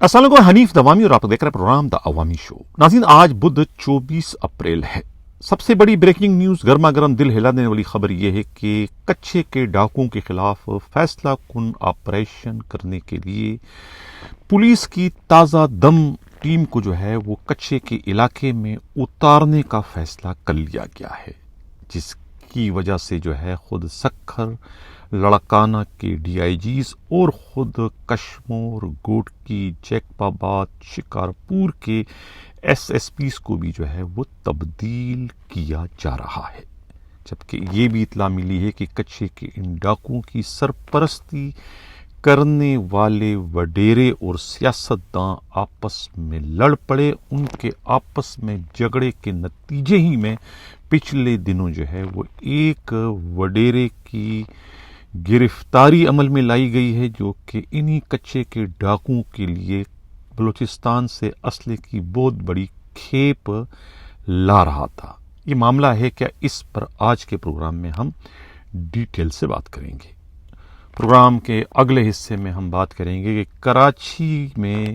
السلام علیکم، حنیف دوامی اور آپ دیکھ رہے ہیں پروگرام دا عوامی شو۔ ناظرین، آج بدھ 24 اپریل ہے۔ سب سے بڑی بریکنگ نیوز، گرما گرم دل ہلا دینے والی خبر یہ ہے کہ کچھے کے ڈاکوؤں کے خلاف فیصلہ کن آپریشن کرنے کے لیے پولیس کی تازہ دم ٹیم کو جو ہے وہ کچھے کے علاقے میں اتارنے کا فیصلہ کر لیا گیا ہے، جس کی وجہ سے جو ہے خود سکھر، لڑکانہ کے ڈی آئی جیز اور خود کشمور، گوٹکی، جیکب آباد، شکارپور کے ایس ایس پیز کو بھی جو ہے وہ تبدیل کیا جا رہا ہے، جبکہ یہ بھی اطلاع ملی ہے کہ کچھے کے ان ڈاکوؤں کی سرپرستی کرنے والے وڈیرے اور سیاستداں آپس میں لڑ پڑے۔ ان کے آپس میں جھگڑے کے نتیجے ہی میں پچھلے دنوں جو ہے وہ ایک وڈیرے کی گرفتاری عمل میں لائی گئی ہے، جو کہ انہی کچھے کے ڈاکوؤں کے لیے بلوچستان سے اسلحے کی بہت بڑی کھیپ لا رہا تھا۔ یہ معاملہ ہے کیا، اس پر آج کے پروگرام میں ہم ڈیٹیل سے بات کریں گے۔ پروگرام کے اگلے حصے میں ہم بات کریں گے کہ کراچی میں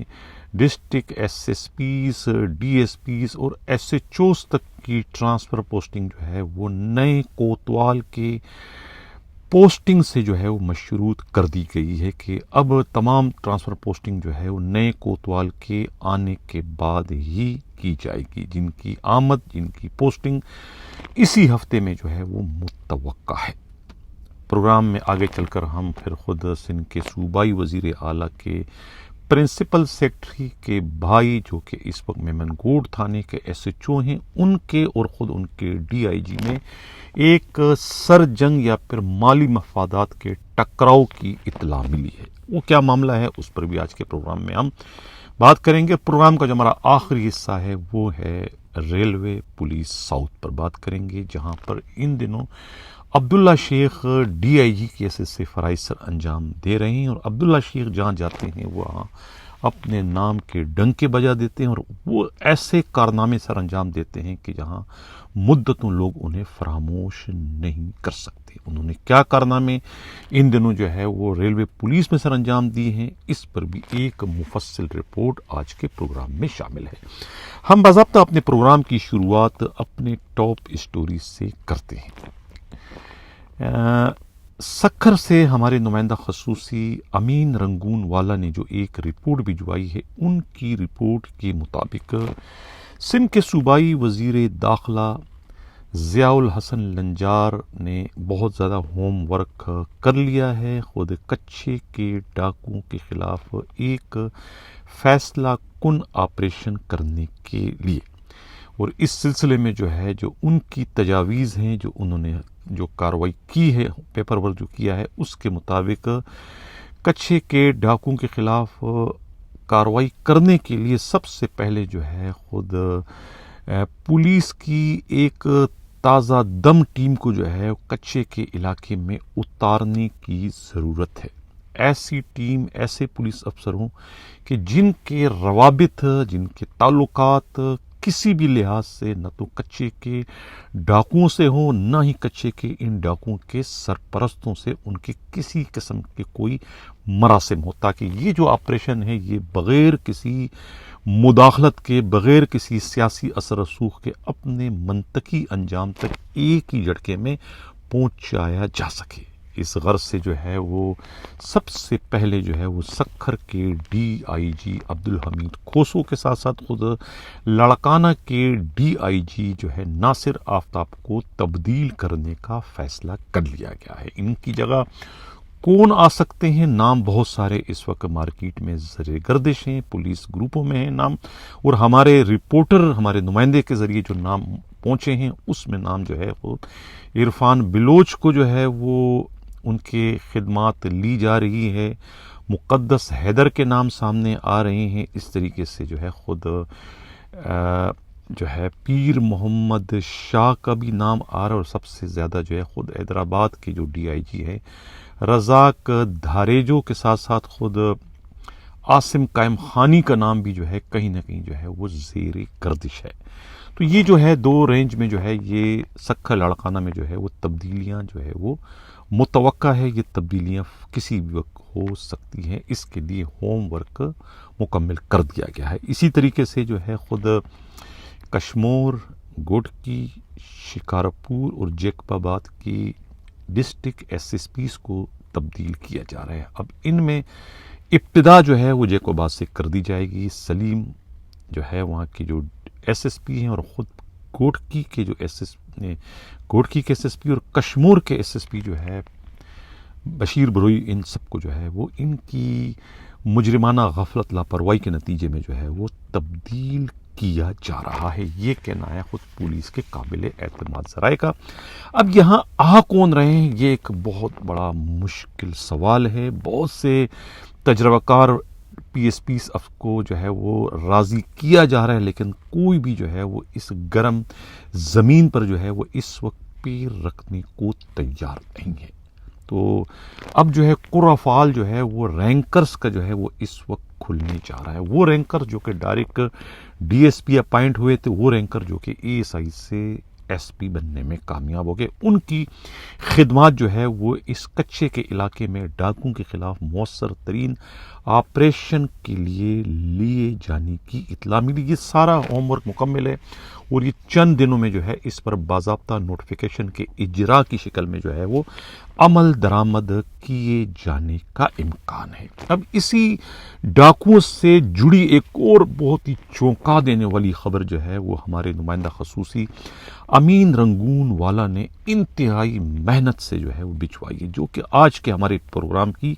district S S Ps, D S Ps اور ایس ایچ اوز تک کی ٹرانسفر پوسٹنگ جو ہے وہ نئے کوتوال کے پوسٹنگ سے جو ہے وہ مشروط کر دی گئی ہے کہ اب تمام ٹرانسفر پوسٹنگ جو ہے وہ نئے کوتوال کے آنے کے بعد ہی کی جائے گی، جن کی آمد، جن کی پوسٹنگ اسی ہفتے میں جو ہے وہ متوقع ہے۔ پروگرام میں آگے چل کر ہم پھر خود سندھ کے صوبائی وزیر اعلیٰ کے پرنسپل سیکرٹری کے بھائی، جو کہ اس وقت میمن گوڈ تھانے کے ایس ایچ او ہیں، ان کے اور خود ان کے ڈی آئی جی میں ایک سر جنگ یا پھر مالی مفادات کے ٹکراؤ کی اطلاع ملی ہے۔ وہ کیا معاملہ ہے، اس پر بھی آج کے پروگرام میں ہم بات کریں گے۔ پروگرام کا جو ہمارا آخری حصہ ہے وہ ہے ریلوے پولیس ساؤتھ پر بات کریں گے، جہاں پر ان دنوں عبداللہ شیخ ڈی آئی جی کی حیثیت سے فرائض سر انجام دے رہے ہیں، اور عبداللہ شیخ جہاں جاتے ہیں وہاں اپنے نام کے ڈنکے بجا دیتے ہیں، اور وہ ایسے کارنامے سر انجام دیتے ہیں کہ جہاں مدتوں لوگ انہیں فراموش نہیں کر سکتے۔ انہوں نے کیا کارنامے ان دنوں جو ہے وہ ریلوے پولیس میں سر انجام دیے ہیں، اس پر بھی ایک مفصل رپورٹ آج کے پروگرام میں شامل ہے۔ ہم باضابطہ اپنے پروگرام کی شروعات اپنے ٹاپ اسٹوری سے کرتے ہیں۔ سکھر سے ہمارے نمائندہ خصوصی امین رنگون والا نے جو ایک رپورٹ بھجوائی ہے، ان کی رپورٹ کے مطابق سندھ کے صوبائی وزیر داخلہ ضیاء الحسن لنجار نے بہت زیادہ ہوم ورک کر لیا ہے، خود کچھے کے ڈاکوؤں کے خلاف ایک فیصلہ کن آپریشن کرنے کے لیے، اور اس سلسلے میں جو ہے جو ان کی تجاویز ہیں، جو انہوں نے جو کارروائی کی ہے، پیپر ورک جو کیا ہے، اس کے مطابق کچھے کے ڈاکوؤں کے خلاف کارروائی کرنے کے لیے سب سے پہلے جو ہے خود پولیس کی ایک تازہ دم ٹیم کو جو ہے کچھے کے علاقے میں اتارنے کی ضرورت ہے۔ ایسی ٹیم، ایسے پولیس افسر ہوں کہ جن کے روابط، جن کے تعلقات کسی بھی لحاظ سے نہ تو کچھے کے ڈاکوؤں سے ہوں، نہ ہی کچھے کے ان ڈاکوؤں کے سرپرستوں سے ان کے کسی قسم کے کوئی مراسم ہو، تاکہ یہ جو آپریشن ہے یہ بغیر کسی مداخلت کے، بغیر کسی سیاسی اثر رسوخ کے اپنے منطقی انجام تک ایک ہی جھٹکے میں پہنچایا جا سکے۔ اس غرض سے جو ہے وہ سب سے پہلے جو ہے وہ سکھر کے ڈی آئی جی عبدالحمید کھوسو کے ساتھ ساتھ خود لڑکانہ کے ڈی آئی جی جو ہے ناصر آفتاب کو تبدیل کرنے کا فیصلہ کر لیا گیا ہے۔ ان کی جگہ کون آ سکتے ہیں؟ نام بہت سارے اس وقت مارکیٹ میں زر گردش ہیں، پولیس گروپوں میں ہیں نام، اور ہمارے رپورٹر، ہمارے نمائندے کے ذریعے جو نام پہنچے ہیں اس میں نام جو ہے وہ عرفان بلوچ کو جو ہے وہ ان کے خدمات لی جا رہی ہے، مقدس حیدر کے نام سامنے آ رہے ہیں، اس طریقے سے جو ہے خود جو ہے پیر محمد شاہ کا بھی نام آ رہا ہے، اور سب سے زیادہ جو ہے خود حیدرآباد کے جو ڈی آئی جی ہے رزاق دھاریجو کے ساتھ ساتھ خود عاصم قائم خانی کا نام بھی جو ہے کہیں نہ کہیں جو ہے وہ زیر گردش ہے۔ تو یہ جو ہے 2 رینج میں جو ہے یہ سکھا لاڑکانہ میں جو ہے وہ تبدیلیاں جو ہے وہ متوقع ہے. یہ تبدیلیاں کسی بھی وقت ہو سکتی ہیں. اس کے لیے ہوم ورک مکمل کر دیا گیا ہے. اسی طریقے سے جو ہے خود کشمور، گوٹکی، شکارپور اور جیکب آباد کی ڈسٹرکٹ ایس ایس پیز کو تبدیل کیا جا رہا ہے. اب ان میں ابتدا جو ہے وہ جیکب آباد سے کر دی جائے گی. سلیم جو ہے وہاں کی جو ایس ایس پی ہیں اور خود گوٹکی کے جو گوٹکی کے ایس ایس پی اور کشمور کے ایس ایس پی جو ہے بشیر بروئی، ان سب کو جو ہے وہ ان کی مجرمانہ غفلت لاپرواہی کے نتیجے میں جو ہے وہ تبدیل کیا جا رہا ہے. یہ کہنا ہے خود پولیس کے قابل اعتماد ذرائع کا. اب یہاں آ کون رہے ہیں، یہ ایک بہت بڑا مشکل سوال ہے. بہت سے تجربہ کار پی ایس پیز کو جو ہے وہ راضی کیا جا رہا ہے، لیکن کوئی بھی جو ہے وہ اس گرم زمین پر جو ہے وہ اس وقت پیر رکھنے کو تیار نہیں ہے. تو اب جو ہے قرافال جو ہے وہ رینکرز کا جو ہے وہ اس وقت کھلنے جا رہا ہے. وہ رینکر جو کہ direct D S P appoint ہوئے تھے، وہ رینکر جو کہ اے ایس آئی سے ایس پی بننے میں کامیاب ہو گئے، ان کی خدمات جو ہے وہ اس کچھے کے علاقے میں ڈاکوں کے خلاف مؤثر ترین آپریشن کے لیے جانے کی اطلاع ملی. یہ سارا ہوم ورک مکمل ہے اور یہ چند دنوں میں جو ہے اس پر باضابطہ نوٹیفیکیشن کے اجرا کی شکل میں جو ہے وہ عمل درآمد کیے جانے کا امکان ہے. اب اسی ڈاکوؤں سے جڑی ایک اور بہت ہی چونکا دینے والی خبر جو ہے وہ ہمارے نمائندہ خصوصی امین رنگون والا نے انتہائی محنت سے جو ہے وہ بچھوائی ہے، جو کہ آج کے ہمارے پروگرام کی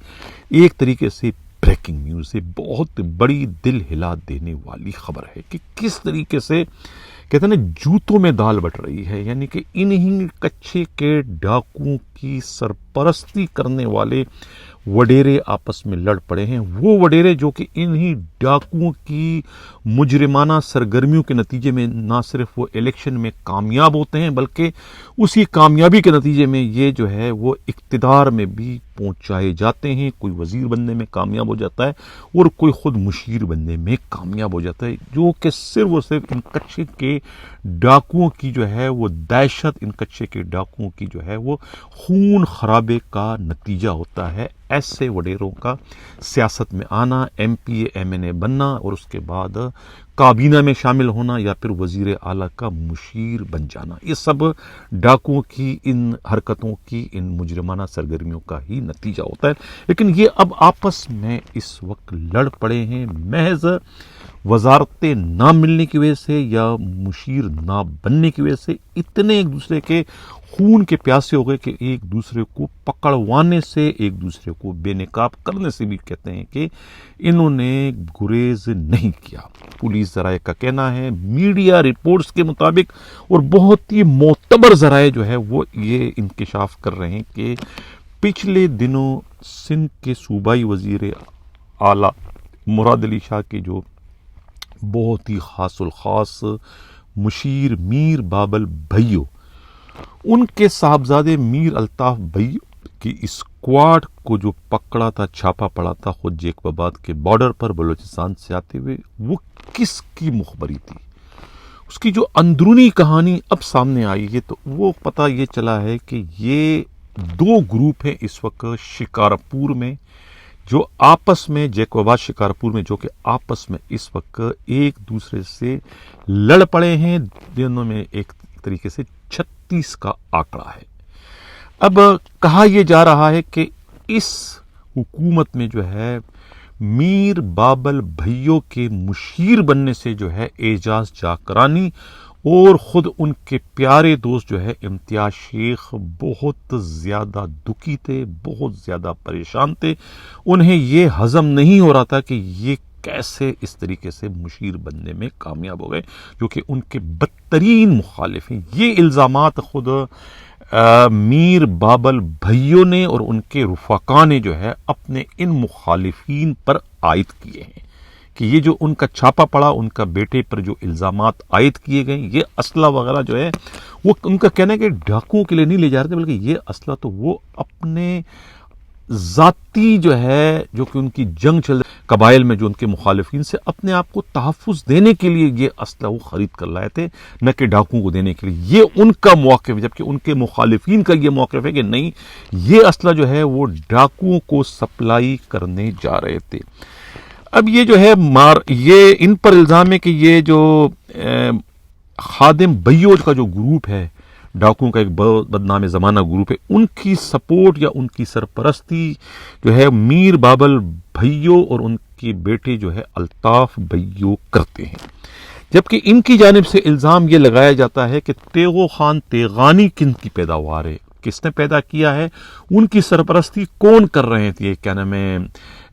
ایک طریقے سے بریکنگ نیوز ہے. بہت بڑی دل ہلا دینے والی خبر ہے کہ کس طریقے سے کہتے ہیں نا جوتوں میں دال بٹ رہی ہے. یعنی کہ انہی کچھے کے ڈاکوؤں کی سرپرستی کرنے والے وڈیرے آپس میں لڑ پڑے ہیں. وہ وڈیرے جو کہ انہی ڈاکوؤں کی مجرمانہ سرگرمیوں کے نتیجے میں نہ صرف وہ الیکشن میں کامیاب ہوتے ہیں، بلکہ اسی کامیابی کے نتیجے میں یہ جو ہے وہ اقتدار میں بھی پہنچائے جاتے ہیں. کوئی وزیر بننے میں کامیاب ہو جاتا ہے اور کوئی خود مشیر بننے میں کامیاب ہو جاتا ہے، جو کہ صرف اور صرف ان کچھے کے ڈاکوؤں کی جو ہے وہ دہشت، ان کچھے کے ڈاکوؤں کی جو ہے وہ خون خرابے کا نتیجہ ہوتا ہے. ایسے وڈیروں کا سیاست میں آنا، M P A M N A بننا اور اس کے بعد کابینہ میں شامل ہونا یا پھر وزیر اعلیٰ کا مشیر بن جانا، یہ سب ڈاکوؤں کی ان حرکتوں کی، ان مجرمانہ سرگرمیوں کا ہی نتیجہ ہوتا ہے. لیکن یہ اب آپس میں اس وقت لڑ پڑے ہیں محض وزارتیں نہ ملنے کی وجہ سے یا مشیر نہ بننے کی وجہ سے. اتنے ایک دوسرے کے خون کے پیاسے ہو گئے کہ ایک دوسرے کو پکڑوانے سے، ایک دوسرے کو بے نقاب کرنے سے بھی کہتے ہیں کہ انہوں نے گریز نہیں کیا. پولیس ذرائع کا کہنا ہے، میڈیا رپورٹس کے مطابق اور بہت ہی معتبر ذرائع جو ہے وہ یہ انکشاف کر رہے ہیں کہ پچھلے دنوں سندھ کے صوبائی وزیر اعلیٰ مراد علی شاہ کے جو بہت ہی خاص الخاص مشیر میر بابل بھائیو، ان کے صاحبزادے میر الطاف بھائیو کی اسکواڈ کو جو پکڑا تھا، چھاپا پڑا تھا خود جیکب آباد کے بارڈر پر بلوچستان سے آتے ہوئے، وہ کس کی مخبری تھی، اس کی جو اندرونی کہانی اب سامنے آئی ہے تو وہ پتہ یہ چلا ہے کہ یہ 2 گروپ ہیں اس وقت شکارپور میں جو آپس میں، جیکب آباد شکارپور میں جو کہ آپس میں اس وقت ایک دوسرے سے لڑ پڑے ہیں، جنہوں میں ایک طریقے سے 36 کا آنکڑا ہے. اب کہا یہ جا رہا ہے کہ اس حکومت میں جو ہے میر بابل بھائیوں کے مشیر بننے سے جو ہے اعجاز جاکرانی اور خود ان کے پیارے دوست جو ہے امتیاز شیخ بہت زیادہ دکھی تھے، بہت زیادہ پریشان تھے. انہیں یہ ہضم نہیں ہو رہا تھا کہ یہ کیسے اس طریقے سے مشیر بننے میں کامیاب ہو گئے، جو کہ ان کے بدترین مخالف ہیں. یہ الزامات خود میر بابل بھائیوں نے اور ان کے رفقا نے جو ہے اپنے ان مخالفین پر عائد کیے ہیں کہ یہ جو ان کا چھاپا پڑا، ان کا بیٹے پر جو الزامات عائد کیے گئے، یہ اسلحہ وغیرہ جو ہے وہ ان کا کہنا ہے کہ ڈاکوؤں کے لیے نہیں لے جا رہے تھے، بلکہ یہ اسلحہ تو وہ اپنے ذاتی جو ہے جو کہ ان کی جنگ چل قبائل میں جو ان کے مخالفین سے اپنے آپ کو تحفظ دینے کے لیے یہ اسلحہ وہ خرید کر لائے تھے، نہ کہ ڈاکوؤں کو دینے کے لیے۔ یہ ان کا موقف ہے، جبکہ ان کے مخالفین کا یہ موقف ہے کہ نہیں، یہ اسلحہ جو ہے وہ ڈاکوؤں کو سپلائی کرنے جا رہے تھے۔ اب یہ جو ہے یہ ان پر الزام ہے کہ یہ جو خادم بھائیوں کا جو گروپ ہے، ڈاکوؤں کا ایک بہت بدنام زمانہ گروپ ہے، ان کی سپورٹ یا ان کی سرپرستی جو ہے میر بابل بھائیوں اور ان کے بیٹے جو ہے الطاف بھائیوں کرتے ہیں۔ جبکہ ان کی جانب سے الزام یہ لگایا جاتا ہے کہ تیغو خان تیغانی کن کی پیداوار ہے، کس نے پیدا کیا ہے، ان کی سرپرستی کون کر رہے تھے، کیا نام ہے،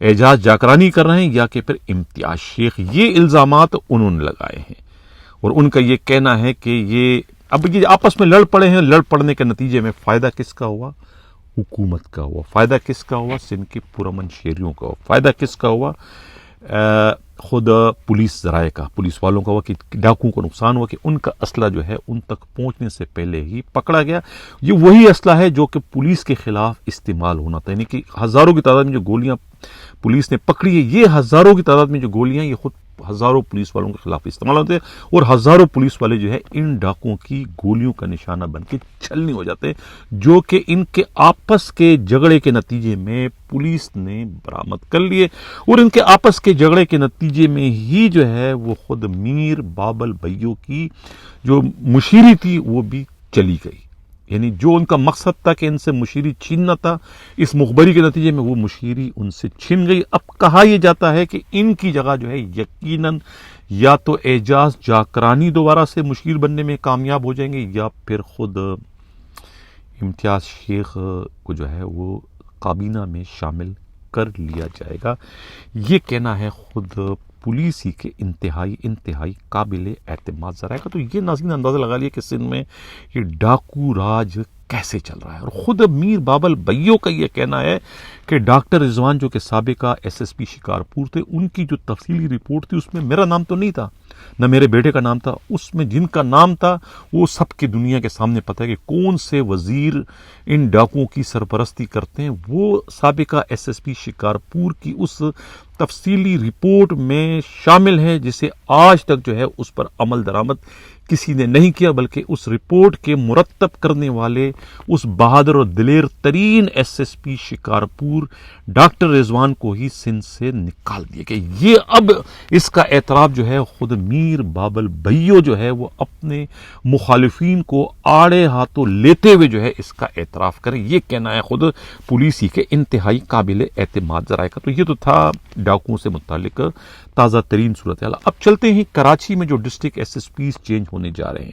اعجاز جاکرانی کر رہے ہیں یا کہ پھر امتیاز شیخ۔ یہ الزامات انہوں نے لگائے ہیں اور ان کا یہ کہنا ہے کہ یہ آپس میں لڑ پڑے ہیں، لڑ پڑنے کے نتیجے میں فائدہ کس کا ہوا؟ حکومت کا ہوا۔ فائدہ کس کا ہوا؟ سندھ کے پرامن شہریوں کا ہوا۔ فائدہ کس کا ہوا؟ خود پولیس ذرائع کا، پولیس والوں کا ہوا کہ ڈاکوؤں کو نقصان ہوا کہ ان کا اسلحہ جو ہے ان تک پہنچنے سے پہلے ہی پکڑا گیا۔ یہ وہی اسلحہ ہے جو کہ پولیس کے خلاف استعمال ہونا تھا، یعنی کہ ہزاروں کی تعداد میں جو گولیاں پولیس نے پکڑی ہے، یہ ہزاروں کی تعداد میں جو گولیاں یہ خود ہزاروں پولیس والوں کے خلاف استعمال ہوتے ہیں، اور ہزاروں پولیس والے جو ہے ان ڈاکوؤں کی گولیوں کا نشانہ بن کے چھلنی ہو جاتے ہیں، جو کہ ان کے آپس کے جھگڑے کے نتیجے میں پولیس نے برآمد کر لیے، اور ان کے آپس کے جھگڑے کے نتیجے میں ہی جو ہے وہ خود میر بابل بھائیوں کی جو مشیری تھی وہ بھی چلی گئی۔ یعنی جو ان کا مقصد تھا کہ ان سے مشیری چھیننا تھا، اس مخبری کے نتیجے میں وہ مشیری ان سے چھن گئی۔ اب کہا یہ جاتا ہے کہ ان کی جگہ جو ہے یقیناً یا تو اعجاز جاکرانی دوبارہ سے مشیر بننے میں کامیاب ہو جائیں گے، یا پھر خود امتیاز شیخ کو جو ہے وہ کابینہ میں شامل کر لیا جائے گا۔ یہ کہنا ہے خود پولیس ہی کے انتہائی قابل اعتماد ذرائع کا۔ تو یہ ناظرین اندازہ لگا لیا کہ سندھ میں یہ ڈاکو راج کیسے چل رہا ہے، اور خود میر بابل بھائیوں کا یہ کہنا ہے کہ ڈاکٹر رضوان جو کہ سابقہ SSP شکارپور تھے، ان کی جو تفصیلی رپورٹ تھی اس میں میرا نام تو نہیں تھا، نہ میرے بیٹے کا نام تھا، اس میں جن کا نام تھا وہ سب کی دنیا کے سامنے پتہ ہے کہ کون سے وزیر ان ڈاکوؤں کی سرپرستی کرتے ہیں۔ وہ سابقہ SSP شکارپور کی اس تفصیلی رپورٹ میں شامل ہے جسے آج تک جو ہے اس پر عمل درآمد کسی نے نہیں کیا، بلکہ اس رپورٹ کے مرتب کرنے والے اس بہادر اور دلیر ترین SSP شکارپور ڈاکٹر رضوان کو ہی سندھ سے نکال دیا کہ یہ اب اس کا اعتراف جو ہے خود میر بابل بھائیوں جو ہے وہ اپنے مخالفین کو آڑے ہاتھوں لیتے ہوئے جو ہے اس کا اعتراف کریں۔ یہ کہنا ہے خود پولیس ہی کے انتہائی قابل اعتماد ذرائع کا۔ تو یہ تو تھا ڈاکوؤں سے متعلق تازہ ترین صورتحال۔ اب چلتے ہیں کراچی میں جو ڈسٹرکٹ SSPs چینج ہونے جا رہے ہیں۔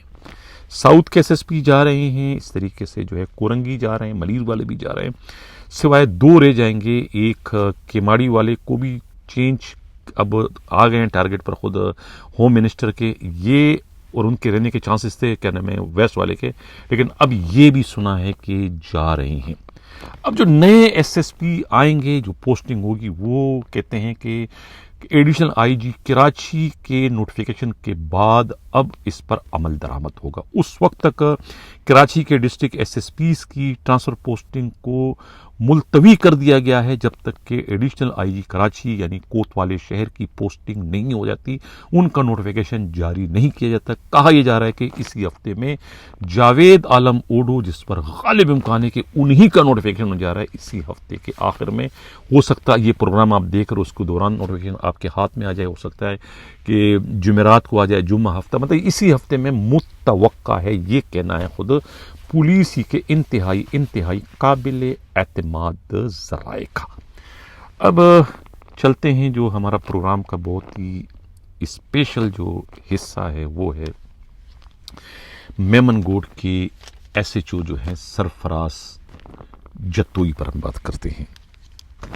ساؤتھ کے SSP جا رہے ہیں، اس طریقے سے جو ہے کورنگی جا رہے ہیں، ملیر والے بھی جا رہے ہیں، سوائے 2 رہ جائیں گے۔ ایک کیماڑی والے کو بھی چینج اب آ گئے ہیں ٹارگٹ پر خود ہوم منسٹر کے، یہ اور ان کے رہنے کے چانسز تھے کیا نام ہے ویسٹ والے کے، لیکن اب یہ بھی سنا ہے کہ جا رہے ہیں۔ اب جو نئے SSP آئیں گے، جو پوسٹنگ ہوگی، وہ کہتے ہیں کہ ایڈیشنل IG کراچی کے نوٹیفیکیشن کے بعد اب اس پر عمل درآمد ہوگا۔ اس وقت تک کراچی کے ڈسٹرکٹ SSPs کی ٹرانسفر پوسٹنگ کو ملتوی کر دیا گیا ہے جب تک کہ ایڈیشنل IG کراچی یعنی کوتوالے شہر کی پوسٹنگ نہیں ہو جاتی، ان کا نوٹیفیکیشن جاری نہیں کیا جاتا۔ کہا یہ جا رہا ہے کہ اسی ہفتے میں جاوید عالم اوڈو، جس پر غالب امکان ہے کہ انہی کا نوٹیفیکیشن ہونے جا رہا ہے، اسی ہفتے کے آخر میں ہو سکتا ہے۔ یہ پروگرام آپ دیکھ رہے اس کے دوران نوٹیفیکیشن آپ کے ہاتھ میں آ جائے، ہو سکتا ہے کہ جمعرات کو آ جائے، جمعہ ہفتہ، مطلب اسی ہفتے میں متوقع ہے۔ یہ کہنا ہے خود پولیس ہی کے انتہائی قابل اعتماد ذرائع کا۔ اب چلتے ہیں جو ہمارا پروگرام کا بہت ہی اسپیشل جو حصہ ہے وہ ہے میمن گوڈ کے SHO جو ہیں سرفراز جتوئی پر ہم بات کرتے ہیں۔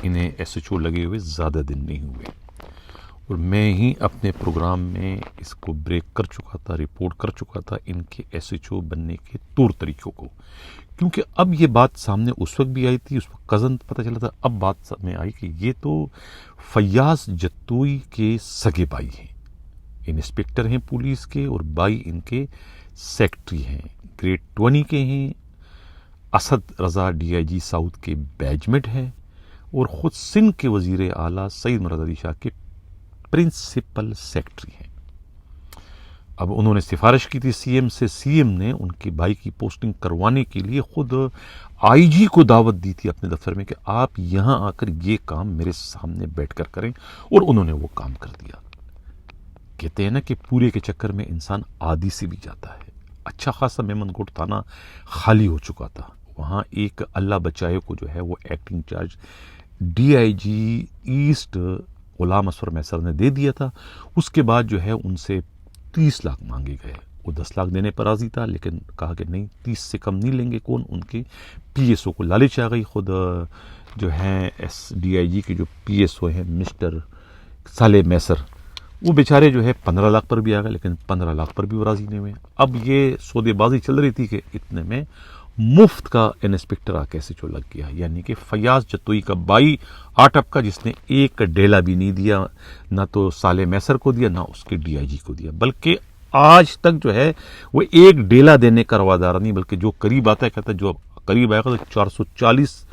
انہیں SHO لگے ہوئے زیادہ دن نہیں ہوئے، اور میں ہی اپنے پروگرام میں اس کو بریک کر چکا تھا، رپورٹ کر چکا تھا ان کے SHO بننے کے طور طریقوں کو، کیونکہ اب یہ بات سامنے اس وقت بھی آئی تھی، اس وقت کزن پتہ چلا تھا، اب بات سامنے آئی کہ یہ تو فیاض جتوئی کے سگے بھائی ہیں، انسپکٹر ہیں پولیس کے، اور بھائی ان کے سیکٹری ہیں، گریڈ 20 کے ہیں۔ اسد رضا DIG ساؤتھ کے بیجمنٹ ہیں، اور خود سندھ کے وزیر اعلیٰ سعید مراد علی شاہ کے پرنسپل سیکرٹری ہیں۔ اب انہوں نے سفارش کی تھی سی ایم سے، سی ایم نے ان کے بھائی کی پوسٹنگ کروانے کے لیے خود آئی جی کو دعوت دی تھی اپنے دفتر میں کہ آپ یہاں آ کر یہ کام میرے سامنے بیٹھ کر کریں، اور انہوں نے وہ کام کر دیا۔ کہتے ہیں نا کہ پورے کے چکر میں انسان عادی سے بھی جاتا ہے۔ اچھا خاصا میمن کوٹ تھانہ خالی ہو چکا تھا، وہاں ایک اللہ بچائے کو جو ہے وہ acting charge D I G east Ghulam اسور میسر نے دے دیا تھا۔ اس کے بعد جو ہے ان سے 30 لاکھ مانگے گئے، وہ 10 لاکھ دینے پر راضی تھا، لیکن کہا کہ نہیں 30 سے کم نہیں لیں گے کون، ان کے پی ایس او کو لالچ آ گئی۔ خود جو ہیں ایس ڈی آئی جی کے جو پی ایس او ہیں مسٹر صالح میسر، وہ بیچارے جو ہے 15 لاکھ پر بھی آ گئے، لیکن 15 لاکھ پر بھی وہ راضی نہیں ہوئے۔ اب یہ سودے بازی چل رہی تھی کہ اتنے میں مفت کا انسپیکٹر آ کے ایس ایچ او لگ گیا، یعنی کہ فیاض جتوئی کا بائی آٹپ کا، جس نے ایک ڈیلا بھی نہیں دیا، نہ تو صالح میسر کو دیا، نہ اس کے ڈی آئی جی کو دیا، بلکہ آج تک جو ہے وہ ایک ڈیلا دینے کا روادار نہیں، بلکہ جو قریب آتا ہے کہتا ہے جو قریب آئے گا تو 440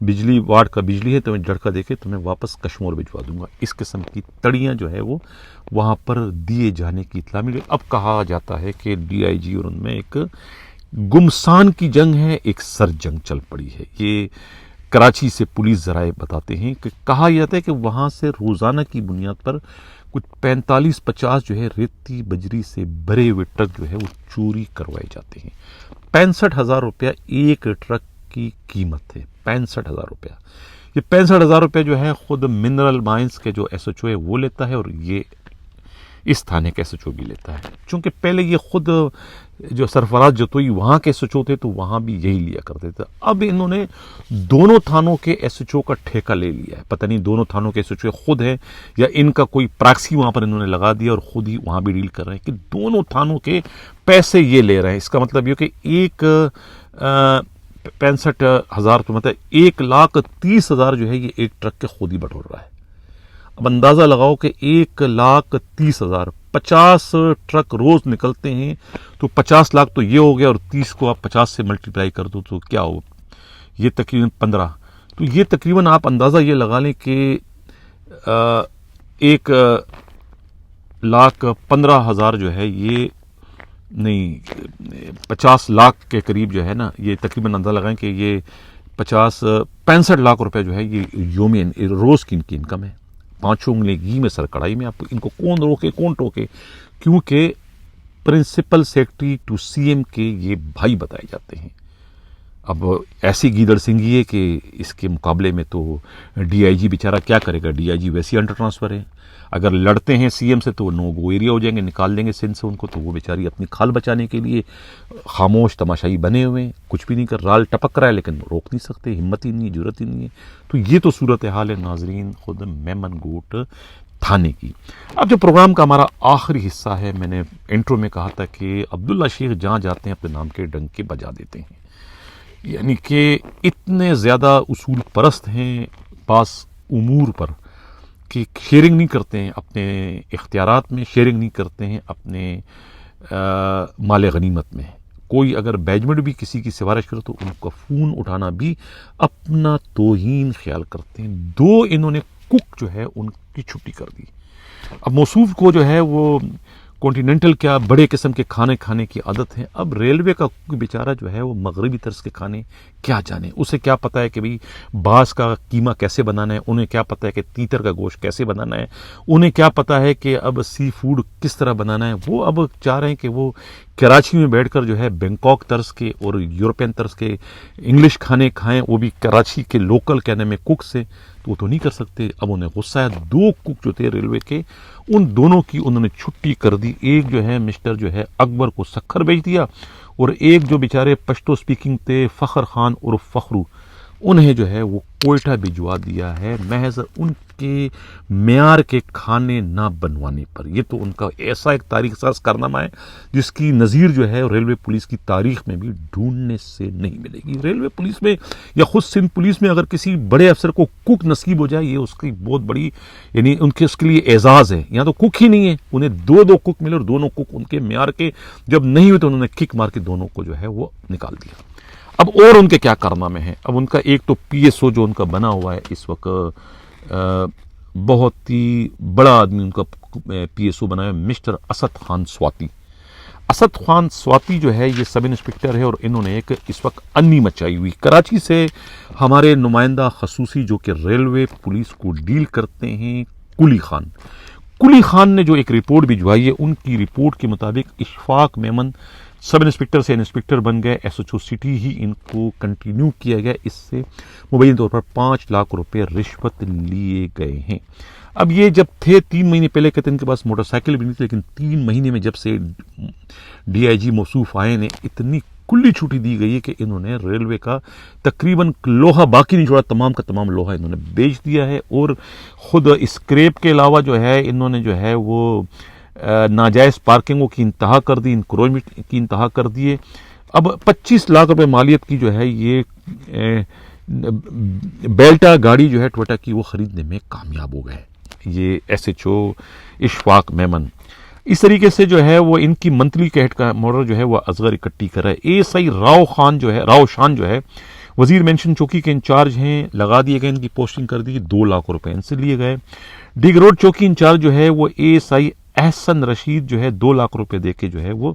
بجلی واٹ کا بجلی ہے، تمہیں جھڑکا دے کے تمہیں واپس کشمور بھجوا دوں گا۔ اس قسم کی تڑیاں جو ہے وہ وہاں پر دیے جانے کی اطلاع ملی۔ اب کہا جاتا ہے کہ ڈی آئی جی اور ان میں ایک گمسان کی جنگ ہے، ایک سر جنگ چل پڑی ہے۔ یہ کراچی سے پولیس ذرائع بتاتے ہیں کہ کہا جاتا ہے کہ وہاں سے روزانہ کی بنیاد پر کچھ 45-50 جو ہے ریتی بجری سے بھرے ہوئے ٹرک جو ہے وہ چوری کروائے جاتے ہیں۔ 65,000 روپیہ ایک ٹرک کی قیمت ہے، 65,000 روپیہ۔ یہ 65,000 روپیہ جو ہے خود منرل مائنس کے جو ایس ایچ او ہے وہ لیتا ہے، اور یہ اس تھانے کے ایس ایچ او بھی لیتا ہے۔ چونکہ پہلے یہ خود جو سرفراز جتوئی وہاں کے ایس ایچ او تھے تو وہاں بھی یہی لیا کرتے تھے۔ اب انہوں نے دونوں تھانوں کے ایس ایچ او کا ٹھیکہ لے لیا ہے، پتہ نہیں دونوں تھانوں کے ایس ایچ او خود ہیں یا ان کا کوئی پراکسی وہاں پر انہوں نے لگا دیا اور خود ہی وہاں بھی ڈیل کر رہے ہیں کہ دونوں تھانوں کے پیسے یہ لے رہے ہیں۔ اس کا مطلب یہ کہ ایک 65,000 تو مطلب 1,30,000 جو ہے یہ ایک ٹرک کے خود ہی بٹور رہا ہے۔ اب اندازہ لگاؤ کہ 1,30,000 50 ٹرک روز نکلتے ہیں تو 50 لاکھ تو یہ ہو گیا، اور 30 کو آپ 50 سے ملٹیپلائی کر دو تو کیا ہو، یہ تقریباً 15۔ تو یہ تقریباً آپ اندازہ یہ لگا لیں کہ 1,15,000 جو ہے یہ نہیں 50 لاکھ کے قریب جو ہے نا، یہ تقریباً اندازہ لگائیں کہ یہ 65 لاکھ روپے جو ہے یہ یومی روز کی ان کی انکم ہے۔ 5 انگلی گھی میں سر کڑائی میں، آپ ان کو کون روکے کون ٹوکے، کیونکہ principal secretary to C M کے یہ بھائی بتائے جاتے ہیں۔ اب ایسی گیدڑ سنگھی ہے کہ اس کے مقابلے میں تو ڈی آئی جی بیچارہ کیا کرے گا، ڈی آئی جی ویسے انڈر ٹرانسفر ہے، اگر لڑتے ہیں سی ایم سے تو نو گو ایریا ہو جائیں گے، نکال دیں گے سندھ سے ان کو، تو وہ بیچاری اپنی کھال بچانے کے لیے خاموش تماشائی بنے ہوئے ہیں، کچھ بھی نہیں کر، رال ٹپک رہا ہے لیکن روک نہیں سکتے، ہمت ہی نہیں ہے، جرت ہی نہیں ہے۔ تو یہ تو صورتحال ہے ناظرین خود میمن گوٹ تھانے کی۔ اب جو پروگرام کا ہمارا آخری حصہ ہے، میں نے انٹرو میں کہا تھا کہ عبداللہ شیخ جہاں جاتے ہیں اپنے نام کے ڈنکے بجا دیتے ہیں، یعنی کہ اتنے زیادہ اصول پرست ہیں بعض امور پر کہ شیئرنگ نہیں کرتے ہیں اپنے اختیارات میں، شیئرنگ نہیں کرتے ہیں اپنے مال غنیمت میں۔ کوئی اگر بیجمنٹ بھی کسی کی سفارش کرے تو ان کا فون اٹھانا بھی اپنا توہین خیال کرتے ہیں۔ 2 انہوں نے کک جو ہے ان کی چھٹی کر دی۔ اب موصوف کو جو ہے وہ کانٹیننٹل کیا بڑے قسم کے کھانے کھانے کی عادت ہے، اب ریلوے کا بیچارہ جو ہے وہ مغربی طرز کے کھانے کیا جانے، اسے کیا پتہ ہے کہ بھئی باز کا قیمہ کیسے بنانا ہے، انہیں کیا پتہ ہے کہ تیتر کا گوشت کیسے بنانا ہے، انہیں کیا پتہ ہے کہ اب سی فوڈ کس طرح بنانا ہے۔ وہ اب چاہ رہے ہیں کہ وہ کراچی میں بیٹھ کر جو ہے بینکاک طرز کے اور یورپین طرز کے انگلش کھانے کھائیں، وہ بھی کراچی کے لوکل کہنے میں کک سے، تو وہ تو نہیں کر سکتے۔ اب انہیں غصہ ہے، 2 کک جو تھے ریلوے کے ان دونوں کی انہوں نے چھٹی کر دی۔ ایک جو ہے مسٹر جو ہے اکبر کو سکھر بھیج دیا، اور ایک جو بیچارے پشتو سپیکنگ تھے فخر خان عرف فخرو، انہیں جو ہے وہ کوئٹہ بھجوا دیا ہے محض ان کے معیار کے کھانے نہ بنوانے پر۔ یہ تو ان کا ایسا ایک تاریخ ساز کارنامہ ہے جس کی نظیر جو ہے ریلوے پولیس کی تاریخ میں بھی ڈھونڈنے سے نہیں ملے گی۔ ریلوے پولیس میں یا خود سندھ پولیس میں اگر کسی بڑے افسر کو کک نصیب ہو جائے، یہ اس کی بہت بڑی یعنی ان کے اس کے لیے اعزاز ہے۔ یہاں تو کک ہی نہیں ہے، انہیں 2 کک ملے اور دونوں کک ان کے معیار کے جب نہیں ہوئے تو انہوں نے کک مار کے دونوں کو جو ہے وہ نکال دیا۔ اب اور ان کے کیا کارنامے ہیں؟ اب ان کا ایک تو پی ایس او جو ان کا بنا ہوا ہے اس وقت، بہت ہی بڑا آدمی ان کا پی ایس او بنا ہے، مسٹر اسد خان سواتی۔ اسد خان سواتی جو ہے یہ سب انسپکٹر ہے، اور انہوں نے ایک اس وقت انی مچائی ہوئی۔ کراچی سے ہمارے نمائندہ خصوصی جو کہ ریلوے پولیس کو ڈیل کرتے ہیں، کلی خان نے جو ایک رپورٹ بھجوائی ہے، ان کی رپورٹ کے مطابق اشفاق میمن سب انسپکٹر سے انسپکٹر بن گئے، ایس ایچ او سٹی ہی ان کو کنٹینیو کیا گیا، اس سے مبینہ طور پر 5 لاکھ روپے رشوت لیے گئے ہیں۔ اب یہ جب تھے 3 مہینے پہلے کہتے ہیں ان کے پاس موٹر سائیکل بھی نہیں تھی، لیکن 3 مہینے میں جب سے ڈی آئی جی موصوف آئے نے اتنی کلی چھٹی دی گئی ہے کہ انہوں نے ریلوے کا تقریباً لوہا باقی نہیں چھوڑا، تمام کا تمام لوہا انہوں نے بیچ دیا ہے، اور خود اسکریپ کے علاوہ جو ہے انہوں نے جو ہے وہ ناجائز پارکنگوں کی انتہا کر دی، انکروچمنٹ کی انتہا کر دیے۔ اب 25 لاکھ روپے مالیت کی جو ہے یہ بیلٹا گاڑی جو ہے ٹویٹا کی وہ خریدنے میں کامیاب ہو گئے یہ S H O Ashfaq Memon. اس طریقے سے جو ہے وہ ان کی منتھلی کا ہیڈ کا مارڈر جو ہے وہ اصغر اکٹھی کر رہا ہے۔ اے ایس آئی راؤ شان جو ہے وزیر مینشن چوکی کے انچارج ہیں، لگا دیے گئے، ان کی پوسٹنگ کر دی، 2 لاکھ روپے ان سے لیے گئے۔ ڈگ روڈ چوکی انچارج جو ہے وہ اے ایس آئی احسن رشید جو ہے 2 لاکھ روپے دے کے جو ہے وہ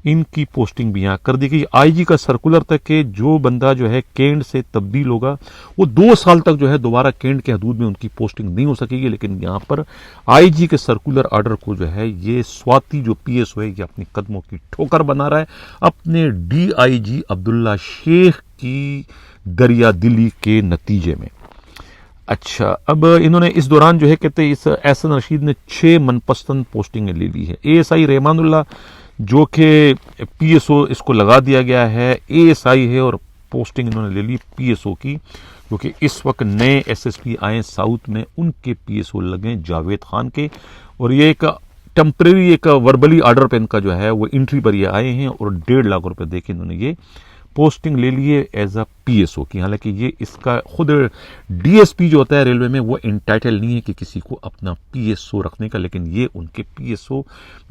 ان کی پوسٹنگ بھی یہاں کر دی گئی۔ آئی جی کا سرکولر تک کہ جو بندہ جو ہے کینٹ سے تبدیل ہوگا وہ 2 سال تک جو ہے دوبارہ کینٹ کے حدود میں ان کی پوسٹنگ نہیں ہو سکے گی، لیکن یہاں پر آئی جی کے سرکولر آرڈر کو جو ہے یہ سواتی جو پی ایس او ہے یہ اپنی قدموں کی ٹھوکر بنا رہا ہے اپنے ڈی آئی جی عبداللہ شیخ کی دریا دلی کے نتیجے میں۔ اچھا، اب انہوں نے اس دوران جو ہے کہتے ہیں اس احسن رشید نے 6 من پسند پوسٹنگیں لے لی ہے۔ اے ایس آئی رحمان اللہ جو کہ پی ایس او اس کو لگا دیا گیا ہے، اے ایس آئی ہے، اور پوسٹنگ انہوں نے لے لی پی ایس او کی، جو کہ اس وقت نئے ایس ایس پی آئے ساؤتھ میں، ان کے پی ایس او لگے جاوید خان کے، اور یہ ایک ٹیمپریری ایک وربلی آرڈر پہ ان کا جو ہے وہ انٹری پر یہ آئے ہیں، اور 1.5 لاکھ روپے دے کے انہوں نے یہ پوسٹنگ لے لیے as a P S O کی۔ حالانکہ یہ اس کا خود ڈی ایس پی جو ہوتا ہے ریلوے میں وہ انٹائٹل نہیں ہے کہ کسی کو اپنا پی ایس او رکھنے کا، لیکن یہ ان کے پی ایس او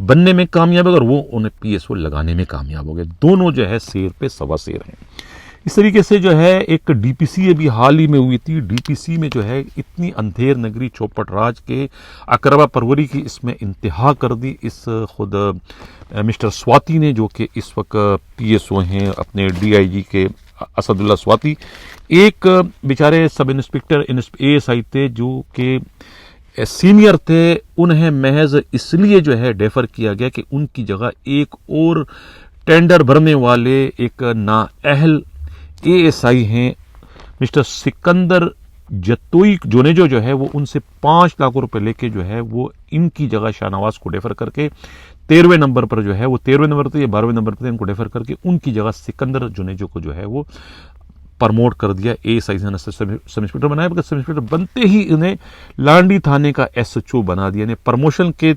بننے میں کامیاب ہے اور وہ انہیں پی ایس او لگانے میں کامیاب ہو گئے۔ دونوں جو ہے سیر پہ سوا سیر ہیں۔ اس طریقے سے جو ہے ایک ڈی پی سی ابھی حال ہی میں ہوئی تھی، ڈی پی سی میں جو ہے اتنی اندھیر نگری چوپٹ راج کے اقربا پروری کی اس میں انتہا کر دی اس خود مسٹر سواتی نے، جو کہ اس وقت پی ایس او ہیں اپنے ڈی آئی جی کے اسد اللہ سواتی۔ ایک بیچارے سب انسپکٹر اے ایس آئی تھے جو کہ سینئر تھے، انہیں محض اس لیے جو ہے ڈیفر کیا گیا کہ ان کی جگہ ایک اور ٹینڈر بھرنے والے ایک نااہل اے ایس آئی ہیں مسٹر سکندر جتوئی جونیجو جو ہے وہ ان سے 5 لاکھ روپے لے کے جو ہے وہ ان کی جگہ شاہ نواز کو ڈیفر کر کے 13ویں نمبر پر جو ہے وہ 13ویں نمبر تھے یا 12ویں نمبر پر ان کو ڈیفر کر کے ان کی جگہ سکندر جونیجو کو جو ہے وہ پرموٹ کر دیا، اے ایس آئی سے سب انسپکٹر بنایا، بلکہ سب انسپکٹر بنتے ہی انہیں لانڈی تھانے کا ایس ایچ او بنا دیا۔ پرموشن کے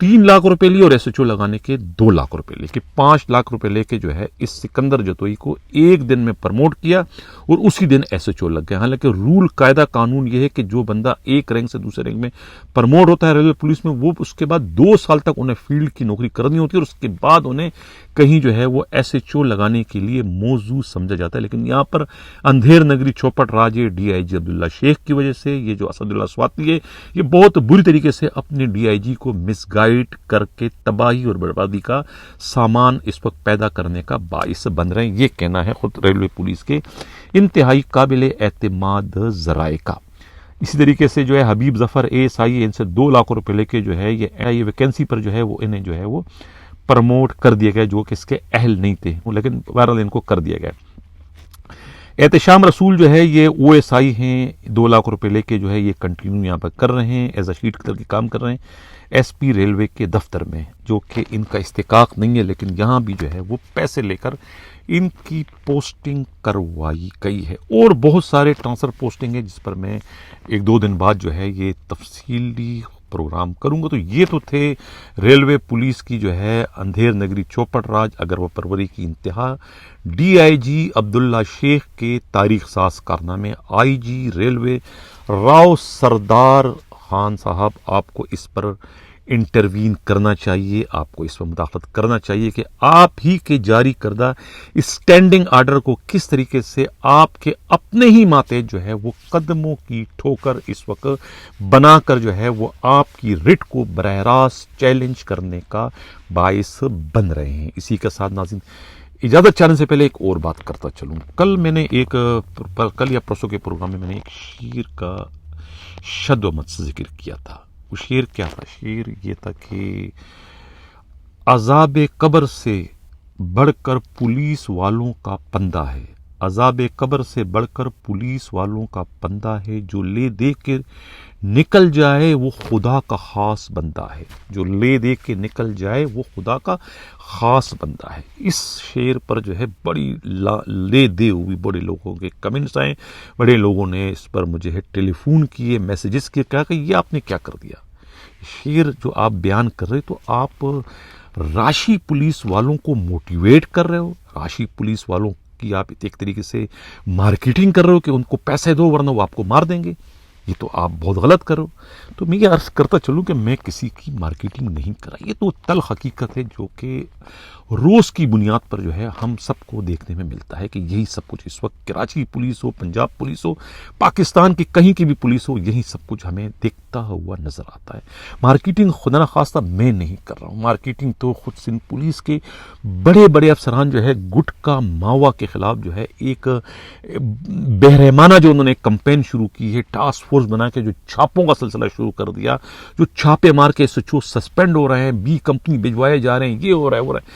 3 لاکھ روپے لیے اور ایس ایچ او لگانے کے 2 لاکھ روپے لے کے 5 لاکھ روپے لے کے جو ہے اس سکندر جتوئی کو ایک دن میں پرموٹ کیا اور اسی دن ایس ایچ او لگ گیا۔ حالانکہ رول قاعدہ قانون یہ ہے کہ جو بندہ ایک رینک سے دوسرے رینک میں پرموٹ ہوتا ہے ریلوے پولیس میں، وہ اس کے بعد 2 سال تک انہیں فیلڈ کی نوکری کرنی ہوتی ہے اور اس کے بعد انہیں کہیں جو ہے وہ ایس ایچ او لگانے کے لیے موزوں سمجھا جاتا ہے۔ لیکن یہاں پر اندھیر نگری چوپٹ راج ڈی آئی جی عبداللہ شیخ کی وجہ سے یہ جو اسد اللہ سواتی ہے یہ بہت بری طریقے سے اپنے ڈی آئی جی کو مس گائیڈ کر کے تباہی اور بربادی کا سامان اس وقت پیدا کرنے کا باعث بن رہے ہیں، یہ کہنا ہے خود ریلوے پولیس کے انتہائی قابل اعتماد ذرائع کا۔ اسی طریقے سے جو ہے حبیب ظفر اے ایس آئی ان سے 2 لاکھ روپے لے کے جو ہے یہ ویکینسی پر جو ہے وہ انہیں جو ہے وہ پرموٹ کر دیا گیا، جو کہ اس کے اہل نہیں تھے، لیکن بہرحال ان کو کر دیا گیا۔ احتشام رسول جو ہے یہ او ایس آئی ہیں، 2 لاکھ روپے لے کے جو ہے یہ کنٹینیو یہاں پر کر رہے ہیں، ایز اے شیٹ کر کے کام کر رہے ہیں ایس پی ریلوے کے دفتر میں، جو کہ ان کا استحقاق نہیں ہے، لیکن یہاں بھی جو ہے وہ پیسے لے کر ان کی پوسٹنگ کروائی گئی ہے۔ اور بہت سارے ٹرانسفر پوسٹنگ ہیں جس پر میں 1-2 دن بعد جو ہے یہ تفصیلی پروگرام کروں گا۔ تو یہ تو تھے ریلوے پولیس کی جو ہے اندھیر نگری چوپٹ راج اگر وہ پروری کی انتہا، ڈی آئی جی عبداللہ شیخ کے تاریخ ساز کارنامے، آئی جی ریلوے راؤ سردار خان صاحب، آپ کو اس پر انٹروین کرنا چاہیے، آپ کو اس پر مداخلت کرنا چاہیے کہ آپ ہی کے جاری کردہ اسٹینڈنگ آرڈر کو کس طریقے سے آپ کے اپنے ہی ماتحت جو ہے وہ قدموں کی ٹھوکر اس وقت بنا کر جو ہے وہ آپ کی رٹ کو براہ راست چیلنج کرنے کا باعث بن رہے ہیں۔ اسی کے ساتھ ناظرین اجازت چاہنے سے پہلے ایک اور بات کرتا چلوں۔ کل میں نے کل یا پرسوں کے پروگرام میں نے ایک شعر کا شد و مت ذکر کیا تھا۔ وہ شعر کیا تھا؟ شعر یہ تھا کہ عذاب قبر سے بڑھ کر پولیس والوں کا پندہ ہے، عذاب قبر سے بڑھ کر پولیس والوں کا پندہ ہے، جو لے دے کے نکل جائے وہ خدا کا خاص بندہ ہے، جو لے دے کے نکل جائے وہ خدا کا خاص بندہ ہے۔ اس شعر پر جو ہے بڑی لے دے ہوئی بڑے لوگوں کے کمنٹس آئے، بڑے لوگوں نے اس پر مجھے ٹیلی فون کیے، میسیجز کیے، کہا کہ یہ آپ نے کیا کر دیا؟ شعر جو آپ بیان کر رہے تو آپ راشی پولیس والوں کو موٹیویٹ کر رہے ہو، راشی پولیس والوں کی آپ ایک طریقے سے مارکیٹنگ کر رہے ہو کہ ان کو پیسے دو ورنہ وہ آپ کو مار دیں گے، یہ تو آپ بہت غلط کرو۔ تو میں یہ عرض کرتا چلوں کہ میں کسی کی مارکیٹنگ نہیں کر رہا، یہ تو تلخ حقیقت ہے جو کہ روز کی بنیاد پر جو ہے ہم سب کو دیکھنے میں ملتا ہے کہ یہی سب کچھ اس وقت کراچی پولیس ہو، پنجاب پولیس ہو، پاکستان کی کہیں کی بھی پولیس ہو، یہی سب کچھ ہمیں دیکھتا ہوا نظر آتا ہے۔ مارکیٹنگ خدا نخواستہ میں نہیں کر رہا ہوں، مارکیٹنگ تو خود سندھ پولیس کے بڑے بڑے افسران جو ہے گٹکا ماوا کے خلاف جو ہے ایک بہرحمانہ جو انہوں نے کمپین شروع کی ہے، ٹاسک فورس بنا کے جو چھاپوں کا سلسلہ شروع کر دیا، جو چھاپے مار کے SHO سسپینڈ ہو رہے ہیں، بی کمپنی بھجوائے جا رہے ہیں، یہ ہو رہا ہے وہ رہا ہے،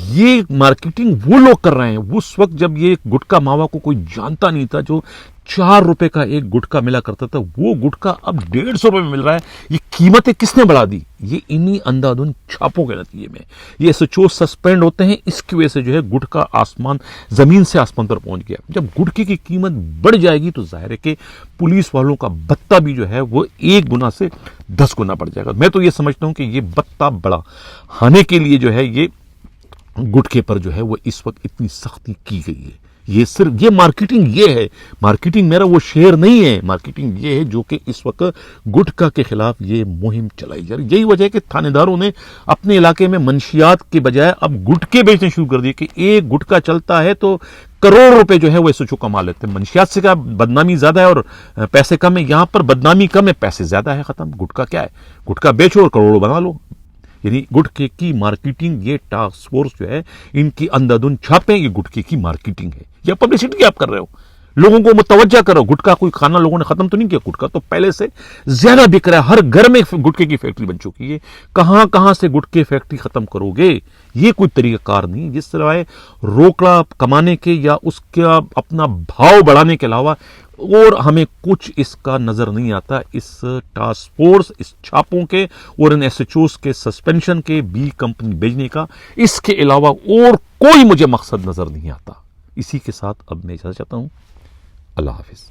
یہ مارکیٹنگ وہ لوگ کر رہے ہیں۔ اس وقت جب یہ گٹکا ماوا کو کوئی جانتا نہیں تھا، جو 4 روپے کا ایک گٹکا ملا کرتا تھا، وہ گٹکا اب 150 روپے میں مل رہا ہے۔ یہ قیمتیں کس نے بڑھا دی؟ یہ انہی اندھادھند چھاپوں کے نتیجے میں یہ SHO سسپینڈ ہوتے ہیں، اس کی وجہ سے جو ہے گٹکا زمین سے آسمان پر پہنچ گیا۔ جب گٹکے کی قیمت بڑھ جائے گی تو ظاہر ہے کہ پولیس والوں کا بتہ بھی جو ہے وہ 1 گنا سے 10 گنا بڑھ جائے گا۔ میں تو یہ سمجھتا ہوں کہ یہ بتہ بڑھانے کے لیے جو ہے یہ گٹکے پر جو ہے وہ اس وقت اتنی سختی کی گئی ہے۔ یہ صرف یہ مارکیٹنگ یہ ہے، مارکیٹنگ میرا وہ شعر نہیں ہے، مارکیٹنگ یہ ہے جو کہ اس وقت گٹکا کے خلاف یہ مہم چلائی جا رہی ہے۔ یہی وجہ ہے کہ تھانے داروں نے اپنے علاقے میں منشیات کے بجائے اب گٹکے بیچنے شروع کر دیے کہ ایک گٹکا چلتا ہے تو کروڑ روپے جو ہے وہ SHO کما لیتے ہیں۔ منشیات سے کیا بدنامی زیادہ ہے اور پیسے کم ہے؟ یہاں پر بدنامی کم ہے، پیسے زیادہ ہے، ختم۔ گٹکا کیا ہے؟ گٹکا بیچو اور کروڑوں بنا لو۔ یعنی گٹکے کی مارکیٹنگ، یہ ٹاسک فورس جو ہے ان کی اندھادھند چھاپیں، یہ گٹکے کی مارکیٹنگ ہے، یہ پبلسٹی آپ کر رہے ہو، لوگوں کو متوجہ کرو۔ گٹکا کوئی کھانا لوگوں نے ختم تو نہیں کیا، گٹکا تو پہلے سے زیادہ بک رہا ہے، ہر گھر میں گٹکے کی فیکٹری بن چکی ہے۔ کہاں سے گٹکے فیکٹری ختم کرو گے؟ یہ کوئی طریقہ کار نہیں، جس طرح روکڑا کمانے کے یا اس کا اپنا بھاؤ بڑھانے کے علاوہ اور ہمیں کچھ اس کا نظر نہیں آتا۔ اس ٹاسک فورس، اس چھاپوں کے اور ان SHOs کے سسپینشن کے، بی کمپنی بھیجنے کا، اس کے علاوہ اور کوئی مجھے مقصد نظر نہیں آتا۔ اسی کے ساتھ اب میں اجازت چاہتا ہوں، اللہ حافظ۔